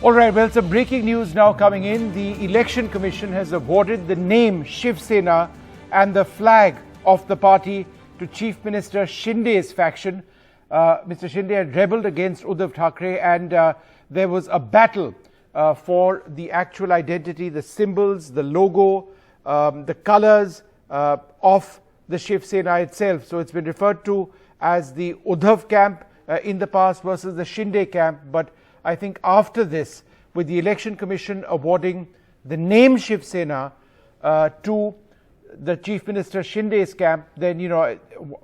All right, well, some breaking news now coming in. The Election Commission has awarded the name Shiv Sena and the flag of the party to Chief Minister Shinde's faction. Mr. Shinde had rebelled against Uddhav Thackeray, and there was a battle for the actual identity, the symbols, the logo, the colors of the Shiv Sena itself. So it's been referred to as the Uddhav camp in the past versus the Shinde camp. But I think after this, with the Election Commission awarding the name Shiv Sena to the Chief Minister Shinde's camp, then, you know,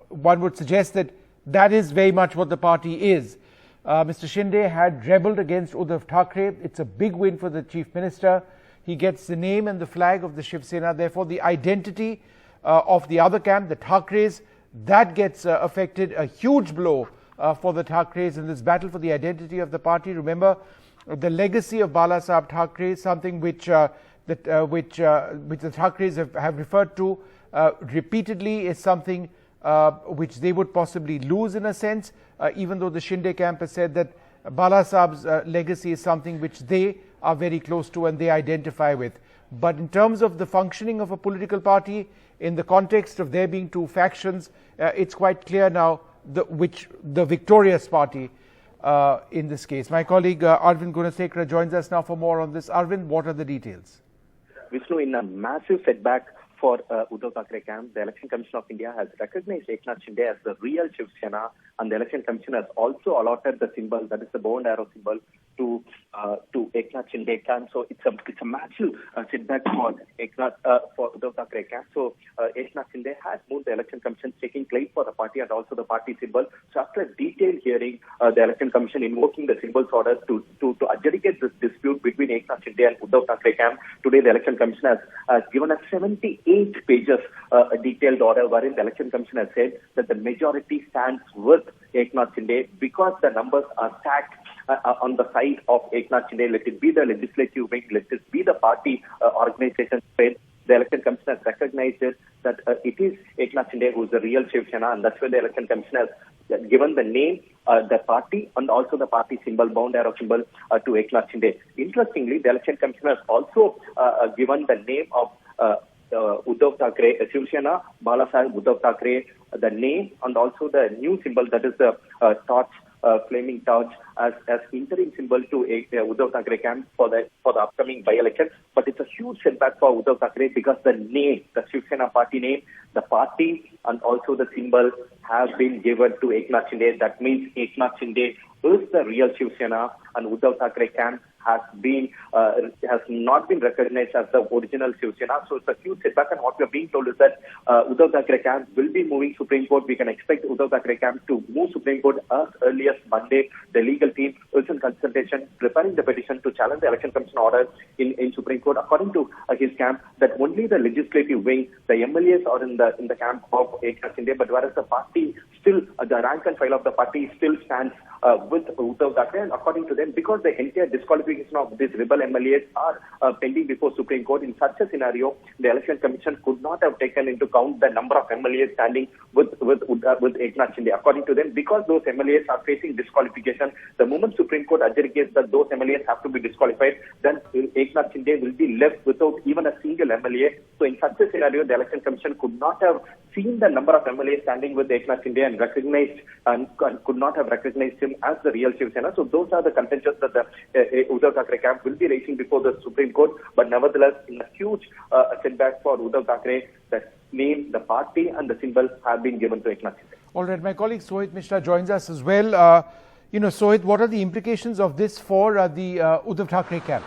one would suggest that that is very much what the party is. Mr. Shinde had rebelled against Uddhav Thackeray. It's a big win for the Chief Minister. He gets the name and the flag of the Shiv Sena. Therefore, the identity of the other camp, the Thackerays, that gets affected. A huge blow for the Thackerays in this battle for the identity of the party. Remember, the legacy of Bala Saheb Thackeray, something which the Thackerays have referred to repeatedly, is something which they would possibly lose in a sense, even though the Shinde camp has said that Bala Saheb's legacy is something which they are very close to and they identify with. But in terms of the functioning of a political party, in the context of there being two factions, it's quite clear now the victorious party in this case. My colleague Arvind Gunasekara joins us now for more on this. Arvind, what are the details? Vishnu, in a massive setback for Uddhav Thackeray camp, the Election Commission of India has recognized Eknath Shinde as the real Shiv Sena, and the Election Commission has also allotted the symbol, that is the bow and arrow symbol, to Eknath Shinde camp. So it's a massive setback for Uddhav Thackeray camp. So Eknath Shinde has moved the Election Commission taking place for the party and also the party symbol. So after a detailed hearing, the Election Commission invoking the symbols order to adjudicate this dispute between Eknath Shinde and Uddhav Thackeray camp. Today the Election Commission has given us 78 pages a detailed order wherein the Election Commission has said that the majority stands with Eknath Shinde because the numbers are stacked on the side of Eknath Shinde. Let it be the legislative wing, let it be the party organization. The Election Commission has recognized it, that it is Eknath Shinde who is the real Shiv Sena, and that's why the Election Commission has given the name, the party, and also the party symbol, bound arrow symbol, to Eknath Shinde. Interestingly, the Election Commission has also given the name of Uddhav Thackeray, Shiv Sena, Bala Saheb Uddhav Thackeray, the name and also the new symbol, that is the torch, flaming torch, as interim symbol to Uddhav Thackeray camp for the upcoming by-election. But it's a huge setback for Uddhav Thackeray because the name, the Shiv Sena party name, the party and also the symbol have been given to Eknath Shinde. That means Eknath Shinde is the real Shiv Sena, and Uddhav Thackeray camp has not been recognized as the original Shiv Sena. So it's a huge setback, and what we are being told is that Uddhav Thackeray camp will be moving Supreme Court. We can expect Uddhav Thackeray camp to move Supreme Court as early as Monday. The legal team is in consultation, preparing the petition to challenge the Election Commission order in Supreme Court. According to his camp, that only the legislative wing, the MLAs are in the camp of Eknath Shinde, but whereas the party still, the rank and file of the party still stands with Uddhav Thackeray. And according to them, because the entire disqualification of these rebel MLAs are pending before Supreme Court, in such a scenario, the Election Commission could not have taken into account the number of MLAs standing with Eknath Shinde. According to them, because those MLAs are facing disqualification, the moment Supreme Court adjudicates that those MLAs have to be disqualified, then Eknath Shinde will be left without even a single MLA. So in such a scenario, the Election Commission could not have seen the number of MLAs standing with Eknath Shinde and recognized and could not have recognized him as the real Shiv Sena. So those are the contentions that the Uddhav Thackeray camp will be raising before the Supreme Court. But nevertheless, in a huge setback for Uddhav Thackeray, the name, the party and the symbol have been given to Eknath Shinde. All right, my colleague Sohit Mishra joins us as well. Sohit, what are the implications of this for the Uddhav Thackeray camp?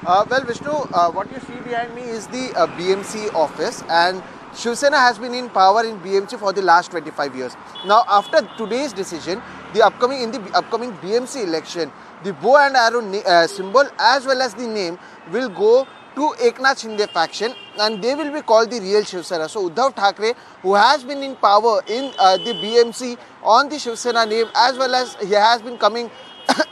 Well, Vishnu, what you see behind me is the BMC office, and Shiv Sena has been in power in BMC for the last 25 years. Now, after today's decision, in the upcoming BMC election, the bow and arrow symbol as well as the name will go to Eknath Shinde faction, and they will be called the real Shiv Sena. So Uddhav Thackeray, who has been in power in the BMC on the Shiv Sena name, as well as he has been coming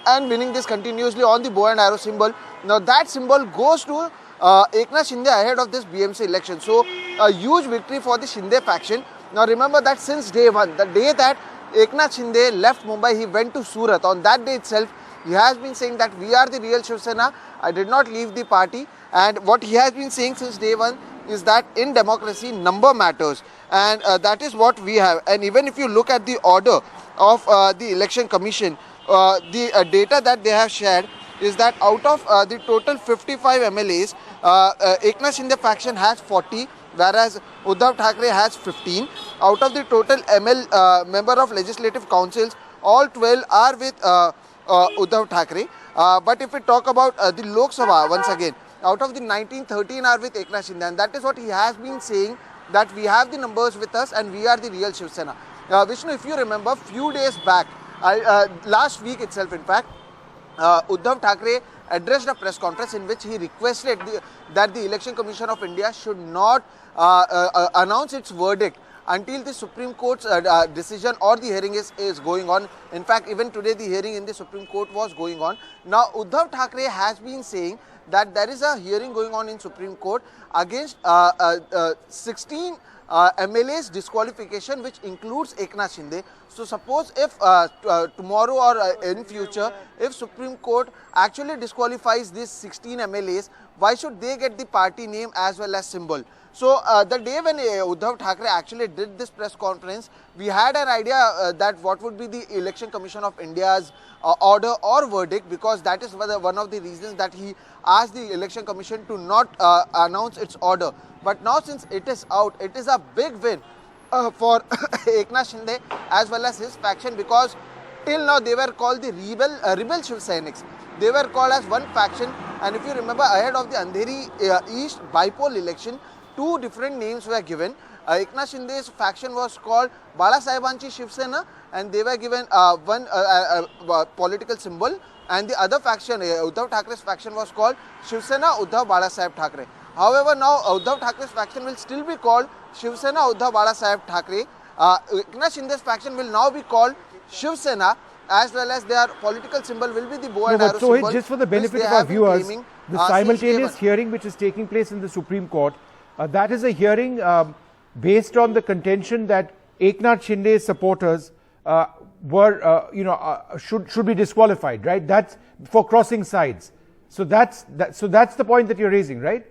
and winning this continuously on the bow and arrow symbol. Now that symbol goes to Eknath Shinde ahead of this BMC election. So a huge victory for the Shinde faction. Now remember that since day one, the day that Eknath Shinde left Mumbai, he went to Surat. On that day itself, he has been saying that we are the real Shiv Sena. I did not leave the party. And what he has been saying since day one is that in democracy, number matters. And that is what we have. And even if you look at the order of the election commission, the data that they have shared is that out of the total 55 MLAs, Eknath Shinde faction has 40, whereas Uddhav Thackeray has 15. Out of the total member of legislative councils, all 12 are with Uddhav Thackeray. But if we talk about the Lok Sabha, once again, out of the 19, 13 are with Eknath Shinde, and that is what he has been saying, that we have the numbers with us and we are the real Shiv Sena. Vishnu, if you remember, few days back, last week itself, in fact, Uddhav Thackeray addressed a press conference in which he requested that the Election Commission of India should not announce its verdict until the Supreme Court's decision or the hearing is going on. In fact, even today the hearing in the Supreme Court was going on. Now, Uddhav Thackeray has been saying that there is a hearing going on in Supreme Court against 16 MLA's disqualification, which includes Eknath Shinde. So suppose if tomorrow or in future, if Supreme Court actually disqualifies these 16 MLAs, why should they get the party name as well as symbol? So the day when Uddhav Thackeray actually did this press conference, we had an idea that what would be the Election Commission of India's order or verdict, because that is one of the reasons that he asked the Election Commission to not announce its order. But now since it is out, it is a big win for Eknath Shinde as well as his faction, because till now they were called the rebel Shiv Senics. They were called as one faction, and if you remember, ahead of the Andheri East bipole election, two different names were given. Eknath Shinde's faction was called Balasahebanchi Shiv Sena, and they were given one political symbol, and the other faction, Uddhav Thackeray's faction, was called Shiv Sena Uddhav Balasaheb Thackeray. However, now Uddhav Thackeray's faction will still be called Shiv Sena Uddhav Balasaheb Thackeray. Eknath Shinde's faction will now be called Shiv Sena, as well as their political symbol will be the bow and arrow symbol. So just for the benefit of our viewers, the simultaneous hearing which is taking place in the Supreme Court, that is a hearing based on the contention that Eknath Shinde's supporters should be disqualified, right? That's for crossing sides. So that's the point that you're raising, right?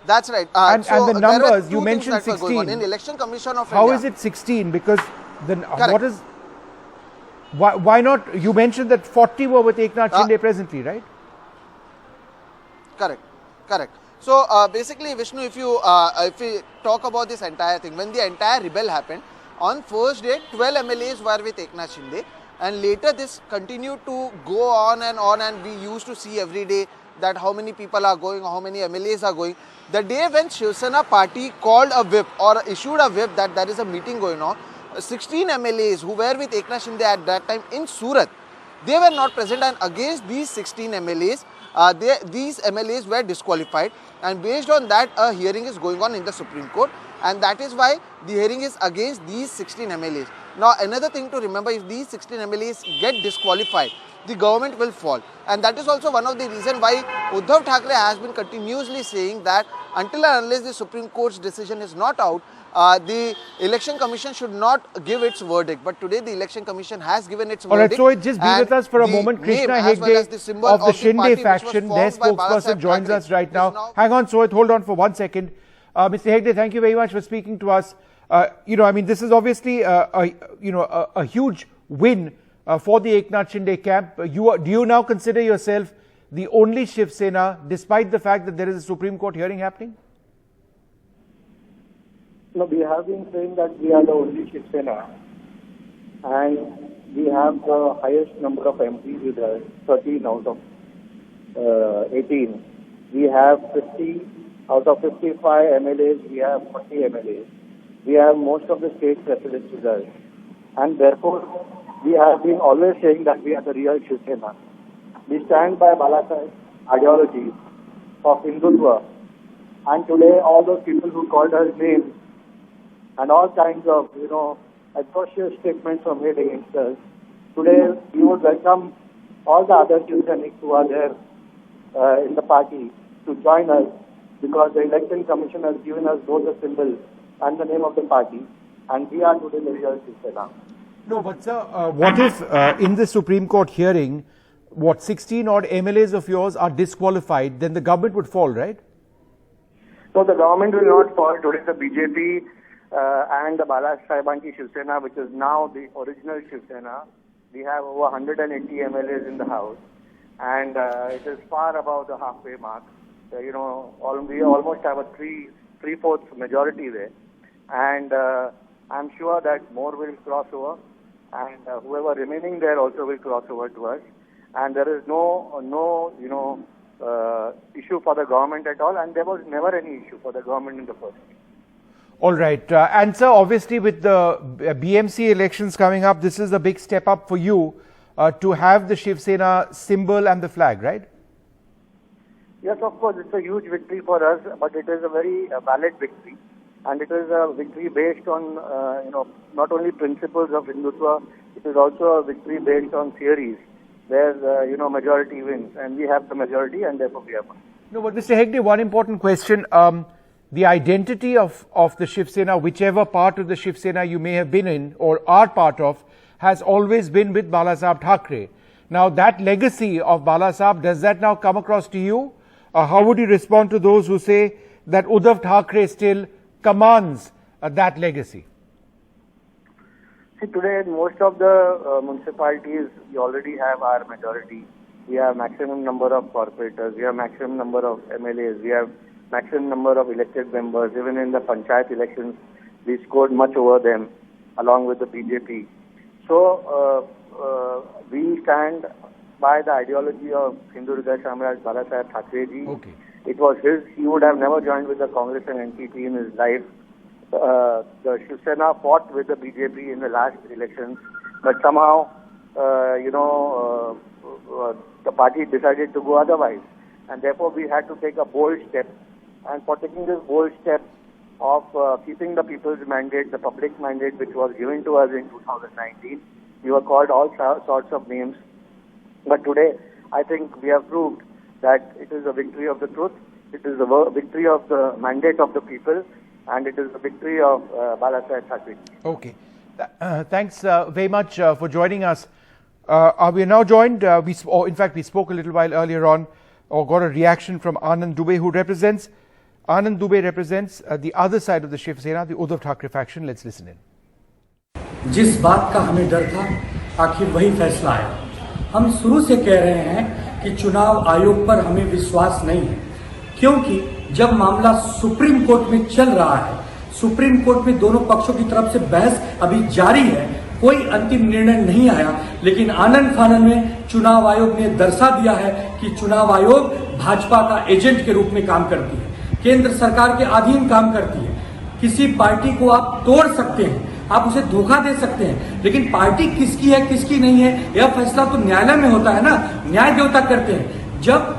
That's right. And the numbers, you mentioned 16. In Election Commission of How India. is it 16? Because what is... Why not? You mentioned that 40 were with Eknath Shinde presently, right? Correct. So basically, Vishnu, if we talk about this entire thing, when the entire rebel happened, on first day, 12 MLAs were with Eknath Shinde, and later this continued to go on, and we used to see every day that how many people are going, how many MLAs are going. The day when Shiv Sena party called a whip or issued a whip that there is a meeting going on, 16 MLAs who were with Eknath Shinde at that time in Surat, they were not present, and against these 16 MLAs, these MLAs were disqualified, and based on that a hearing is going on in the Supreme Court, and that is why the hearing is against these 16 MLAs. Now another thing to remember, if these 16 MLAs get disqualified, the government will fall, and that is also one of the reasons why Uddhav Thackeray has been continuously saying that until and unless the Supreme Court's decision is not out, the Election Commission should not give its verdict. But today the Election Commission has given its verdict. Alright, so just be with us for a moment. Krishna Hegde of the Shinde faction, their spokesperson, joins us right now. Hang on, Soed, hold on for 1 second. Mr. Hegde, thank you very much for speaking to us. I mean, this is obviously a huge win for the Eknath Shinde camp. Do you now consider yourself the only Shiv Sena, despite the fact that there is a Supreme Court hearing happening? No, we have been saying that we are the only Shiv Sena, and we have the highest number of MPs with us, 13 out of 18. We have 50 out of 55 MLAs, we have 40 MLAs. We have most of the state presidents with us, and therefore we have been always saying that we are the real Shiv Sena. We stand by Balasaheb's ideology of Hindutva, and today all those people who called us names and all kinds of, atrocious statements were made against us. Today we would welcome all the other Shiv Senics who are there in the party to join us, because the Election Commission has given us both the symbol and the name of the party. and we are today the real Shiv Sena. No, but sir, what if in the Supreme Court hearing, 16 odd MLAs of yours are disqualified, then the government would fall, right? So the government will not fall. Today the BJP and the Balasahebanki Shiv Sena, which is now the original Shiv Sena, we have over 180 MLAs in the House, and it is far above the halfway mark. We almost have a three-fourths majority there, and I'm sure that more will cross over, and whoever remaining there also will cross over to us, and there is no issue for the government at all, and there was never any issue for the government in the first place. All right. And sir, obviously with the BMC elections coming up, this is a big step up for you to have the Shiv Sena symbol and the flag, right? Yes, of course, it's a huge victory for us, but it is a very valid victory. And it is a victory based on, not only principles of Hindutva, it is also a victory based on theories, where, majority wins. And we have the majority, and therefore we have won. No, but Mr. Hegde, one important question. The identity of the Shiv Sena, whichever part of the Shiv Sena you may have been in or are part of, has always been with Balasaheb Thackeray. Now, that legacy of Balasaheb, does that now come across to you? How would you respond to those who say that Uddhav Thackeray still commands that legacy? See, today in most of the municipalities, we already have our majority. We have maximum number of corporators, we have maximum number of MLAs, we have maximum number of elected members. Even in the panchayat elections, we scored much over them, along with the BJP. So, we stand by the ideology of Hindu Hriday Samraj Balasaheb Thackeray ji. Okay. It was his. He would have never joined with the Congress and NPP in his life. The Shiv Sena fought with the BJP in the last elections, but somehow, the party decided to go otherwise, and therefore we had to take a bold step. And for taking this bold step of keeping the people's mandate, the public mandate which was given to us in 2019, we were called all sorts of names. But today, I think we have proved that it is a victory of the truth, it is a victory of the mandate of the people, and it is a victory of Balasaheb Thackeray. Okay. Thanks very much for joining us. We are now joined, we spoke a little while earlier on, or got a reaction from Anand Dubey, who represents the other side of the Shiv Sena, the Uddhav Thackeray faction. Let's listen in. जिस बात का हमें डर था, आखिर वही फैसला आया। हम शुरू से कह रहे हैं कि चुनाव आयोग पर हमें विश्वास नहीं है, क्योंकि जब मामला सुप्रीम कोर्ट में चल रहा है, सुप्रीम कोर्ट में दोनों पक्षों की तरफ से बहस अभी जारी है, कोई अंतिम निर्णय नहीं आया, लेकिन आनन फानन में चुनाव आयोग ने दर्शा दिया है कि चुनाव आयोग भाजपा का एजेंट के रूप में काम करती है, केंद्र सरकार के अधीन काम करती है। किसी पार्टी को आप तोड़ सकते हैं, आप उसे धोखा दे सकते हैं, लेकिन पार्टी किसकी है किसकी नहीं है यह फैसला तो न्यायालय में होता है ना, न्याय देवता करते हैं। जब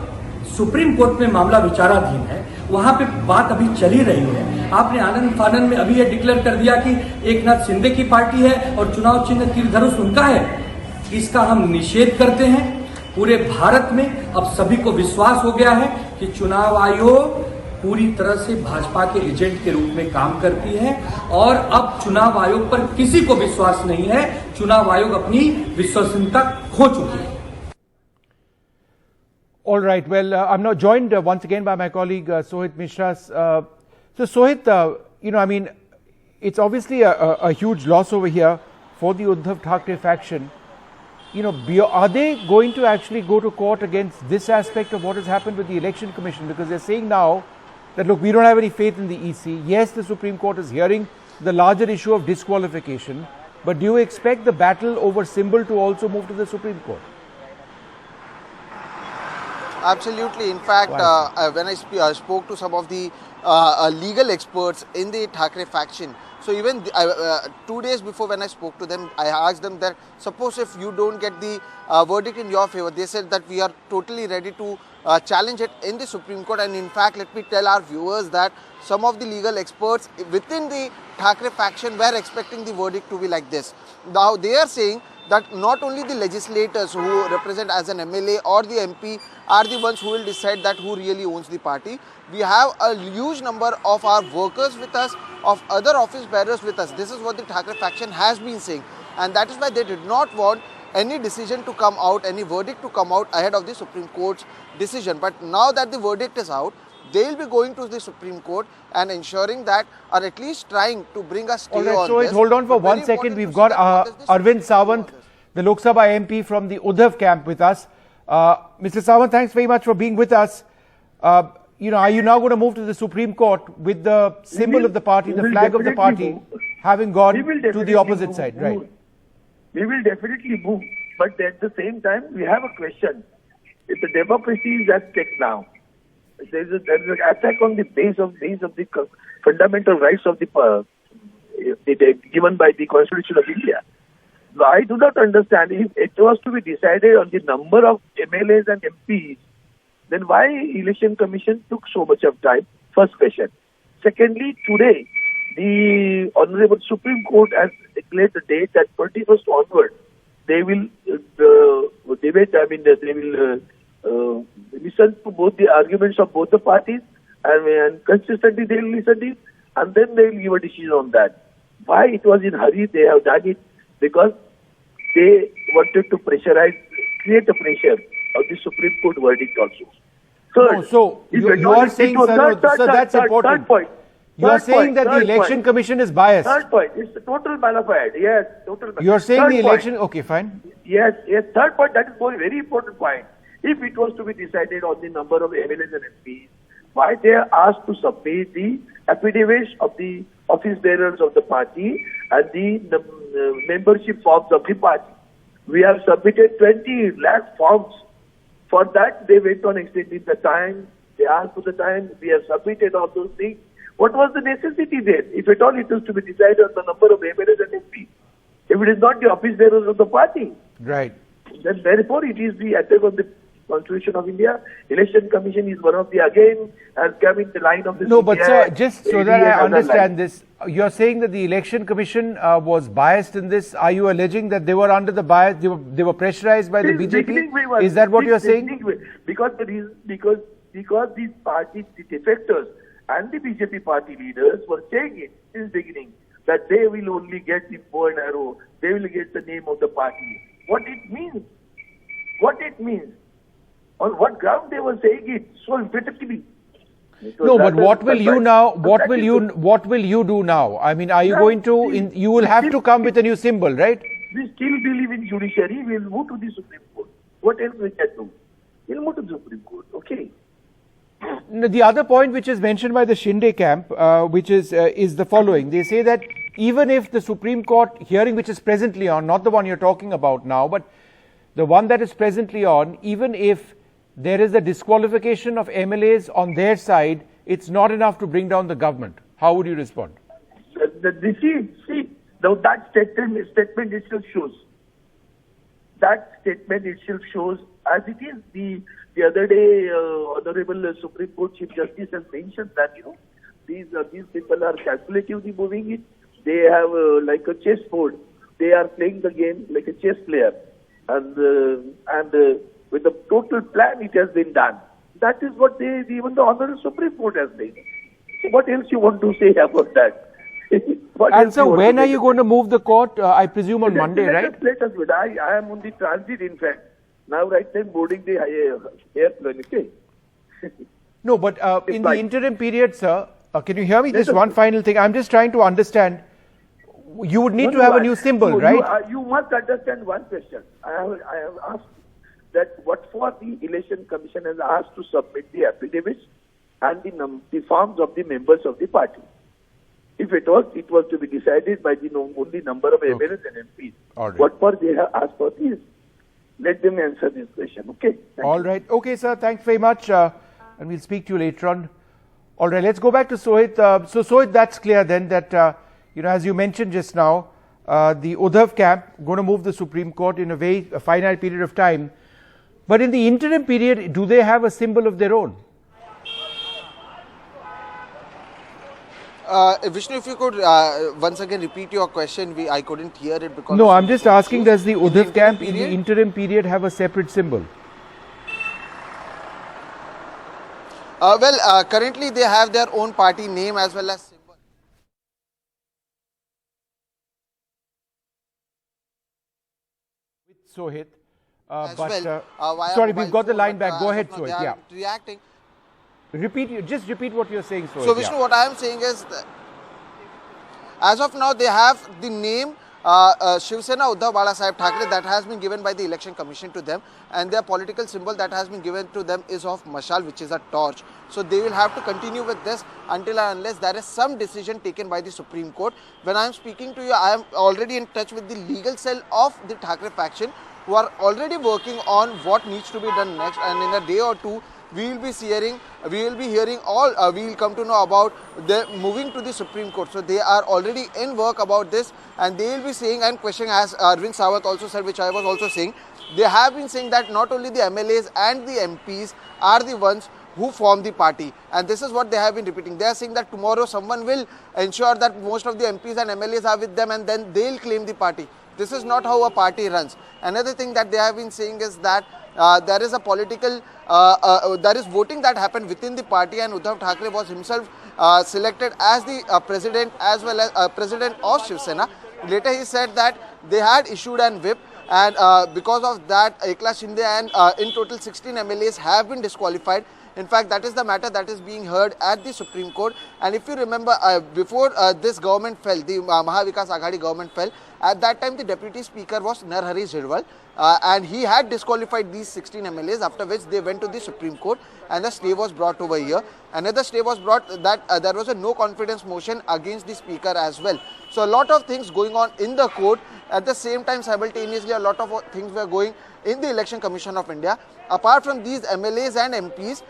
सुप्रीम कोर्ट में मामला विचाराधीन है, वहां पे बात अभी चली रही है। आपने आनंद फानन में अभी यह डिक्लेयर कर दिया कि एकनाथ शिंदे की पार्टी है और चुनाव चिन्ह तीर धनुष उनका है। इसका हम निषेध करते हैं। पूरे भारत में अब सभी को विश्वास हो गया है कि चुनाव आयोग पूरी तरह से भाजपा के एजेंट के रूप में काम करती है और अब चुनाव आयोग पर किसी को विश्वास नहीं है। चुनाव आयोग अपनी विश्वसनीयता खो चुकी है। All right. Well, I'm now joined once again by my colleague Sohit Mishra. So, Sohit, it's obviously a huge loss over here for the Uddhav Thackeray faction. Are they going to actually go to court against this aspect of what has happened with the Election Commission? Because they're saying now that, look, we don't have any faith in the EC. Yes, the Supreme Court is hearing the larger issue of disqualification. But do you expect the battle over symbol to also move to the Supreme Court? Absolutely. In fact, when I spoke to some of the legal experts in the Thackeray faction, so even 2 days before when I spoke to them, I asked them that suppose if you don't get the verdict in your favor, they said that we are totally ready to challenge it in the Supreme Court. And in fact, let me tell our viewers that some of the legal experts within the Thackeray faction were expecting the verdict to be like this. Now they are saying that not only the legislators who represent as an MLA or the MP are the ones who will decide that who really owns the party. We have a huge number of our workers with us, of other office bearers with us. This is what the Thackeray faction has been saying, and that is why they did not want any decision to come out, any verdict to come out ahead of the Supreme Court's decision. But now that the verdict is out, they will be going to the Supreme Court and ensuring that, or at least trying to bring us stay on so this. Hold on for 1 second. We've got Arvind Sawant, the Lok Sabha MP from the Uddhav camp with us. Mr. Sawant, thanks very much for being with us. Are you now going to move to the Supreme Court with the symbol of the party, the flag of the party, having gone to the opposite side? Right. We will definitely move, but at the same time, we have a question. If the democracy is at stake now, there is an attack on the base of the fundamental rights of the given by the Constitution of India. I do not understand, if it was to be decided on the number of MLAs and MPs, then why Election Commission took so much of time? First question. Secondly, today, the Honorable Supreme Court has declared the date that 21st onward, they will debate, they will listen to both the arguments of both the parties, and consistently they will listen to it, and then they will give a decision on that. Why it was in hurry? They have done it because they wanted to pressurize, create a pressure of the Supreme Court verdict also. Third, you are saying, sir, that's important. Third point. You are saying that the Election Commission is biased. Third point, it's a total malafide. Yes, total malafide. You are saying the election, point. okay, fine. Yes. Third point, that is a very important point. If it was to be decided on the number of MLAs and MPs, why they are asked to submit the affidavits of the office bearers of the party and the membership forms of the party. We have submitted 20 lakh forms. For that, they went on extending the time. They asked for the time. We have submitted all those things. What was the necessity there? If at all it was to be decided on the number of MLAs and MPs, if it is not the office bearers of the party, right? Then therefore it is the attack on the Constitution of India. Election Commission is one of the, again, has come in the line of the No, CPI, but sir, just so that I understand line. this, you are saying that the Election Commission was biased in this. Are you alleging that they were under the bias, they were pressurized by the BJP? Is that what you are saying? Because these parties, the defectors and the BJP party leaders were saying it since the beginning that they will only get the bow and arrow, they will get the name of the party. What it means? On what ground they were saying it so emphatically? No, but what will you now? What will you do now? I mean, are you going to? You will have to come with a new symbol, right? We still believe in judiciary. We will move to the Supreme Court. What else we can do? We will move to the Supreme Court. Okay. The other point which is mentioned by the Shinde camp, which is the following. They say that even if the Supreme Court hearing, which is presently on, not the one you're talking about now, but the one that is presently on, even if there is a disqualification of MLAs on their side, it's not enough to bring down the government. How would you respond? That statement itself shows. That statement itself shows, as it is, the other day, Honorable Supreme Court Chief Justice has mentioned that, these people are calculatively moving it. They have like a chessboard. They are playing the game like a chess player. And with the total plan, it has been done. That is what even the Honorable Supreme Court has done. So what else you want to say about that? And so when are you going to move the court? I presume on Monday, right? Let us wait. I am on the transit, in fact. Now, right now, boarding the airplane. Okay. No, but in the interim period, sir, can you hear me? Just one final thing. I'm just trying to understand. You would need to have a new symbol, right? You must understand one question. I have asked that what for the Election Commission has asked to submit the affidavits and the forms of the members of the party. If it was to be decided by the only number of MLAs and MPs. Right. What for they have asked for this? Let them answer this question. Okay. All right. Okay, sir. Thanks very much. And we'll speak to you later on. All right. Let's go back to Sohit. So Sohit, that's clear then that, as you mentioned just now, the Uddhav camp going to move the Supreme Court in a finite period of time. But in the interim period, do they have a symbol of their own? Vishnu, if you could once again repeat your question, I couldn't hear it because... No, I'm just asking, does the Uddhav camp in the period? interim period have a separate symbol? Currently they have their own party name as well as symbol. With Sohit. Sorry, we've got the line back. Go ahead, Sohit. Yeah. Reacting. Just repeat what you're saying, Sohit. So, Vishnu, what I am saying is that as of now, they have the name Shiv Sena Uddhav Thackeray that has been given by the Election Commission to them, and their political symbol that has been given to them is of Mashal, which is a torch. So they will have to continue with this until and unless there is some decision taken by the Supreme Court. When I am speaking to you, I am already in touch with the legal cell of the Thackeray faction, who are already working on what needs to be done next, and in a day or two we will be hearing all, we will come to know about the moving to the Supreme Court. So they are already in work about this, and they will be saying and questioning, as Arvind Sawant also said, which I was also saying, they have been saying that not only the MLAs and the MPs are the ones who form the party, and this is what they have been repeating. They are saying that tomorrow someone will ensure that most of the MPs and MLAs are with them, and then they will claim the party. This is not how a party runs. Another thing that they have been saying is that there is a political, there is voting that happened within the party, and Uddhav Thackeray was himself selected as the president as well as president of Shiv Sena. Later he said that they had issued an whip, and because of that Eknath Shinde and in total 16 MLAs have been disqualified. In fact, that is the matter that is being heard at the Supreme Court. And if you remember, before this government fell, the Mahavikas Aghadi government fell, at that time the Deputy Speaker was Narhari Zirwal, and he had disqualified these 16 MLAs, after which they went to the Supreme Court and the stay was brought over here. Another stay was brought that there was a no confidence motion against the Speaker as well. So a lot of things going on in the court. At the same time, simultaneously, a lot of things were going in the Election Commission of India. Apart from these MLAs and MPs,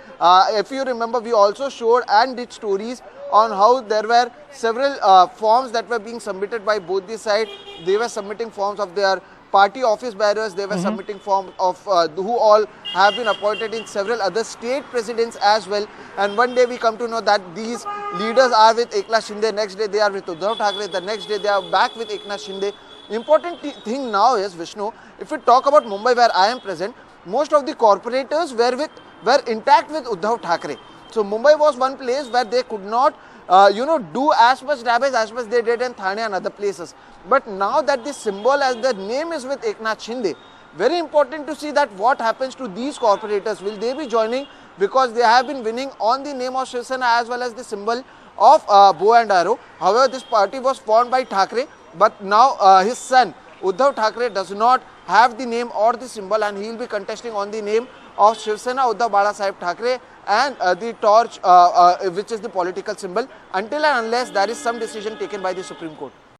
if you remember, we also showed and did stories on how there were several forms that were being submitted by both the sides. They were submitting forms of their party office bearers, they were submitting forms of who all have been appointed in several other state presidents as well. And one day we come to know that these leaders are with Eknath Shinde, next day they are with Uddhav Thackeray, the next day they are back with Eknath Shinde. Important thing now is, Vishnu, if we talk about Mumbai, where I am present, most of the corporators were intact with Uddhav Thackeray. So Mumbai was one place where they could not do as much damage as much they did in Thane and other places. But now that the symbol as the name is with Eknath Shinde, very important to see that what happens to these corporators. Will they be joining, because they have been winning on the name of Shiv Sena as well as the symbol of bow and arrow. However, this party was formed by Thackeray, but now his son Uddhav Thackeray does not have the name or the symbol, and he will be contesting on the name of Shiv Sena Uddhav Thackeray and the torch, which is the political symbol, until and unless there is some decision taken by the Supreme Court.